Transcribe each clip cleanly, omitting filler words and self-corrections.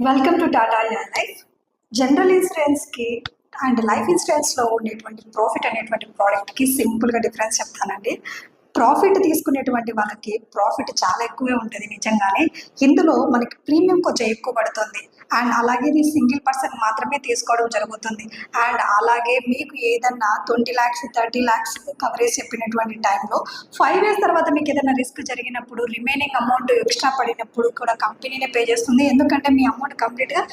Welcome to Tata life. General ఇన్సూరెన్స్కి and life ఇన్సూరెన్స్లో ఉండేటువంటి ప్రాఫిట్ అనేటువంటి ప్రోడక్ట్కి సింపుల్గా డిఫరెన్స్ చెప్తానండి. ప్రాఫిట్ తీసుకునేటువంటి వాళ్ళకి ప్రాఫిట్ చాలా ఎక్కువే ఉంటుంది నిజంగానే. ఇందులో మనకి ప్రీమియం కొంచెం ఎక్కువ పడుతుంది అండ్ అలాగే ఇది సింగిల్ పర్సన్ మాత్రమే తీసుకోవడం జరుగుతుంది. అండ్ అలాగే మీకు ఏదన్నా 20 lakhs 30 lakhs కవరేజ్ చెప్పినటువంటి టైంలో 5 years తర్వాత మీకు ఏదైనా రిస్క్ జరిగినప్పుడు రిమైనింగ్ అమౌంట్ ఎక్స్ట్రా పడినప్పుడు కూడా కంపెనీనే పే చేస్తుంది. ఎందుకంటే మీ అమౌంట్ కంప్లీట్గా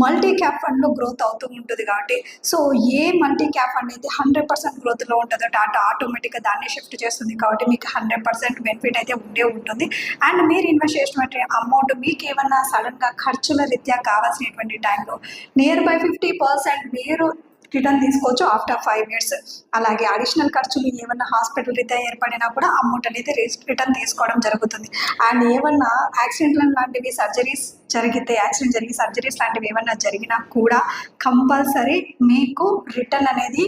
మల్టీ క్యాప్ ఫండ్లో గ్రోత్ అవుతూ ఉంటుంది కాబట్టి. So a multi cap fund అయితే 100% గ్రోత్లో ఉంటుందో టాటా ఆటోమేటిక్గా దాన్ని షిఫ్ట్ చేస్తుంది కాబట్టి మీకు 100% బెనిఫిట్ అయితే ఉండే ఉంటుంది. అండ్ మీరు ఇన్వెస్ట్ చేసినటువంటి అమౌంట్ మీకు ఏమన్నా సడన్గా ఖర్చుల రీత్యా కావాల్సినటువంటి టైంలో నియర్ బై 50% మీరు రిటర్న్ తీసుకోవచ్చు ఆఫ్టర్ 5 years. అలాగే అడిషనల్ ఖర్చులు ఏమన్నా హాస్పిటల్ రీత్యా ఏర్పడినా కూడా అమౌంట్ అనేది రిటర్న్ తీసుకోవడం జరుగుతుంది. అండ్ ఏమన్నా యాక్సిడెంట్ లాంటివి యాక్సిడెంట్ జరిగి సర్జరీస్ లాంటివి ఏమన్నా జరిగినా కూడా కంపల్సరీ మీకు రిటర్న్ అనేది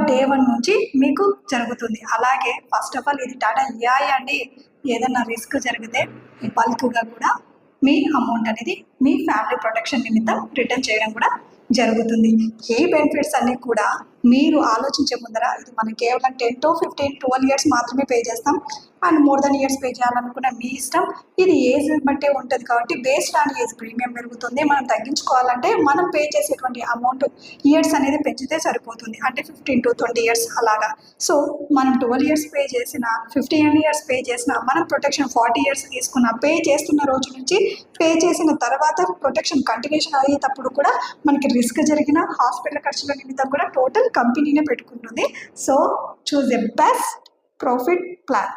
డే 1 నుంచి మీకు జరుగుతుంది. అలాగే ఫస్ట్ ఆఫ్ ఆల్ ఇది టాటా ఏఐ అండి. ఏదైనా రిస్క్ జరిగితే బల్క్గా కూడా మీ అమౌంట్ అనేది మీ ఫ్యామిలీ ప్రొటెక్షన్ నిమిత్తం రిటర్న్ చేయడం కూడా జరుగుతుంది. ఈ బెనిఫిట్స్ అన్నీ కూడా మీరు ఆలోచించే ముందర ఇది మనం కేవలం 10 to 15 12 years మాత్రమే పే చేస్తాం. And more than years pay చేయాలనుకున్న మీ ఇష్టం. ఇది ఏజ్ బట్టే ఉంటుంది కాబట్టి బేస్డ్ ఆన్ ఏజ్ ప్రీమియం పెరుగుతుంది. మనం తగ్గించుకోవాలంటే మనం పే చేసేటువంటి అమౌంట్ ఇయర్స్ అనేది పెంచితే సరిపోతుంది. అంటే 15 to 20 years అలాగా. సో మనం 12 years పే చేసిన 15 years పే చేసిన మనం ప్రొటెక్షన్ 40 years తీసుకున్న పే చేస్తున్న రోజు నుంచి పే చేసిన తర్వాత ప్రొటెక్షన్ కంటిన్యూషన్ అయ్యేటప్పుడు కూడా మనకి రిస్క్ జరిగిన హాస్పిటల్ ఖర్చుల నిమిత్తం కూడా టోటల్ కంపెనీనే పెట్టుకుంటుంది. So choose the best profit plan.